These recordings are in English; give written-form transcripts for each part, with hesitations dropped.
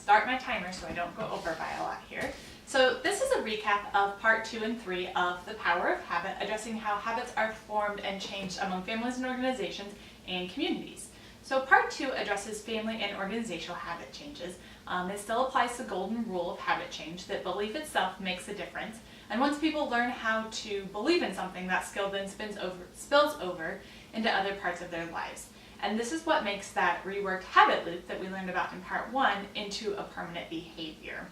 start my timer so I don't go over by a lot here. So this is a recap of part 2 and 3 of The Power of Habit, addressing how habits are formed and changed among families and organizations and communities. So part 2 addresses family and organizational habit changes. It still applies the golden rule of habit change, that belief itself makes a difference. And once people learn how to believe in something, that skill then spills over into other parts of their lives. And this is what makes that reworked habit loop that we learned about in part 1 into a permanent behavior.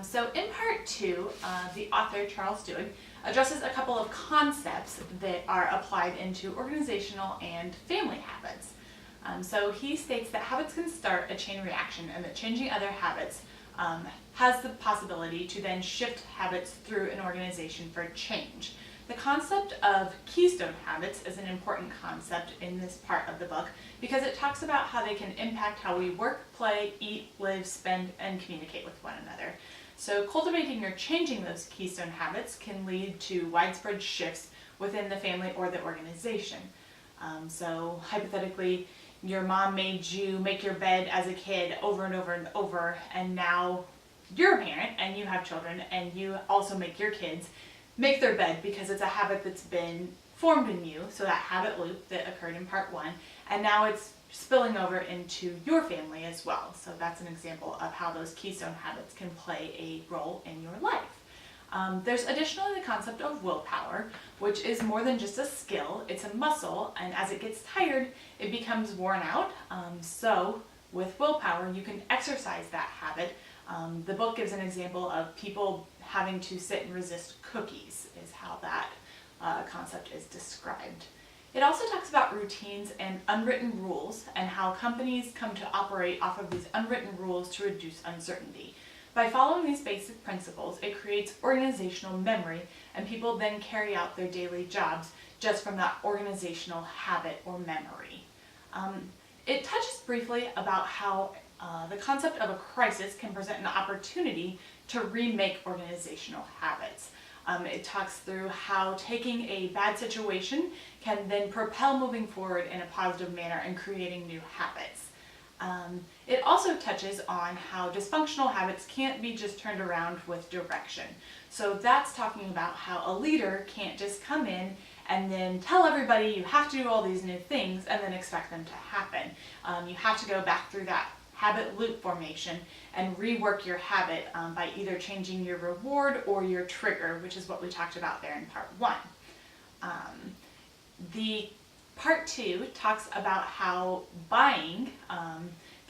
So in part 2, the author, Charles Duhigg, addresses a couple of concepts that are applied into organizational and family habits. So he states that habits can start a chain reaction, and that changing other habits has the possibility to then shift habits through an organization for change. The concept of keystone habits is an important concept in this part of the book because it talks about how they can impact how we work, play, eat, live, spend, and communicate with one another. So cultivating or changing those keystone habits can lead to widespread shifts within the family or the organization. So hypothetically, your mom made you make your bed as a kid over and over and over, and now you're a parent and you have children and you also make your kids make their bed because it's a habit that's been formed in you, so that habit loop that occurred in part 1, and now it's spilling over into your family as well. So that's an example of how those keystone habits can play a role in your life. There's additionally the concept of willpower, which is more than just a skill, it's a muscle, and as it gets tired, it becomes worn out. So with willpower, you can exercise that habit. The book gives an example of people having to sit and resist cookies, is how that concept is described. It also talks about routines and unwritten rules and how companies come to operate off of these unwritten rules to reduce uncertainty. By following these basic principles, it creates organizational memory, and people then carry out their daily jobs just from that organizational habit or memory. It touches briefly about how the concept of a crisis can present an opportunity to remake organizational habits. It talks through how taking a bad situation can then propel moving forward in a positive manner and creating new habits. It also touches on how dysfunctional habits can't be just turned around with direction. So that's talking about how a leader can't just come in and then tell everybody you have to do all these new things and then expect them to happen. You have to go back through that habit loop formation and rework your habit by either changing your reward or your trigger, which is what we talked about there in part 1. The part 2 talks about how buying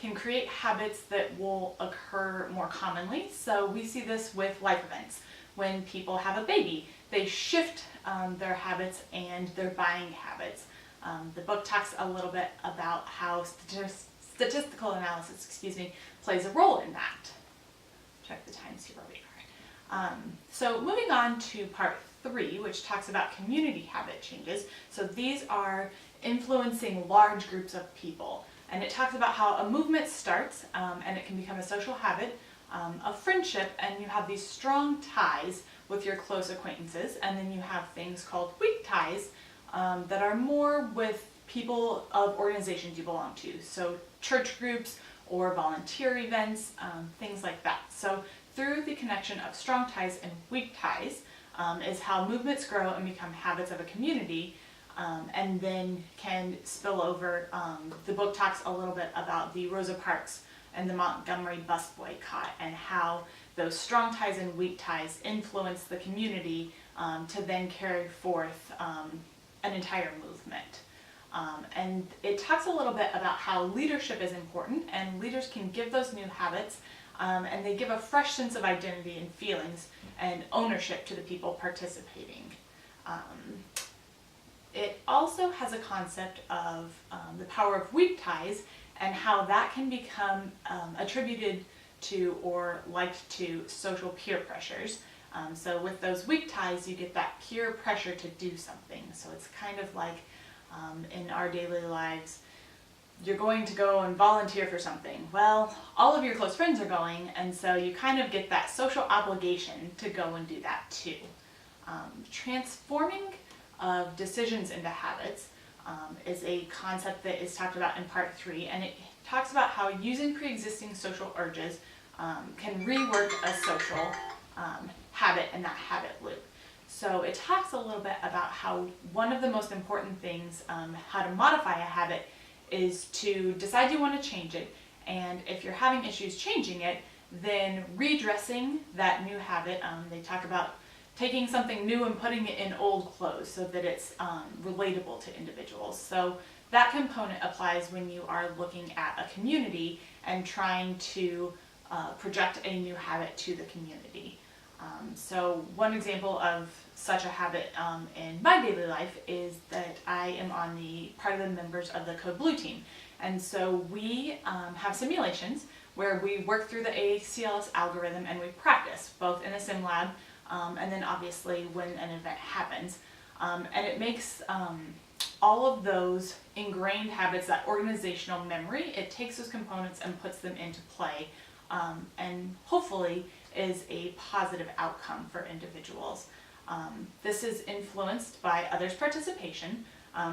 can create habits that will occur more commonly. So we see this with life events. When people have a baby, they shift their habits and their buying habits. The book talks a little bit about how statistical analysis, plays a role in that. Check the time, see where we are. So moving on to part 3, which talks about community habit changes. So these are influencing large groups of people. And it talks about how a movement starts and it can become a social habit, a friendship, and you have these strong ties with your close acquaintances. And then you have things called weak ties that are more with people of organizations you belong to. So church groups or volunteer events, things like that. So through the connection of strong ties and weak ties is how movements grow and become habits of a community, and then can spill over. The book talks a little bit about the Rosa Parks and the Montgomery bus boycott and how those strong ties and weak ties influence the community to then carry forth an entire movement. And it talks a little bit about how leadership is important, and leaders can give those new habits, and they give a fresh sense of identity and feelings and ownership to the people participating. It also has a concept of the power of weak ties and how that can become attributed to or liked to social peer pressures. So with those weak ties, you get that peer pressure to do something. So it's kind of like in our daily lives, you're going to go and volunteer for something. Well, all of your close friends are going, and so you kind of get that social obligation to go and do that too. Transforming of decisions into habits is a concept that is talked about in part 3, and it talks about how using pre-existing social urges can rework a social habit in that habit loop. So it talks a little bit about how one of the most important things, how to modify a habit, is to decide you want to change it, and if you're having issues changing it, then redressing that new habit. They talk about taking something new and putting it in old clothes so that it's relatable to individuals. So that component applies when you are looking at a community and trying to project a new habit to the community. So one example of such a habit in my daily life is that I am on the part of the members of the Code Blue team. And so we have simulations where we work through the ACLS algorithm and we practice both in a sim lab and then obviously when an event happens. And it makes all of those ingrained habits, that organizational memory, it takes those components and puts them into play, and hopefully is a positive outcome for individuals. This is influenced by others' participation,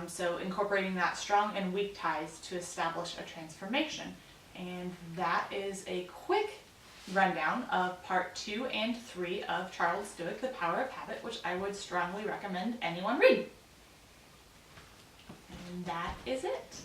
so incorporating that strong and weak ties to establish a transformation. And that is a quick rundown of part 2 and 3 of Charles Duhigg, The Power of Habit, which I would strongly recommend anyone read. And that is it.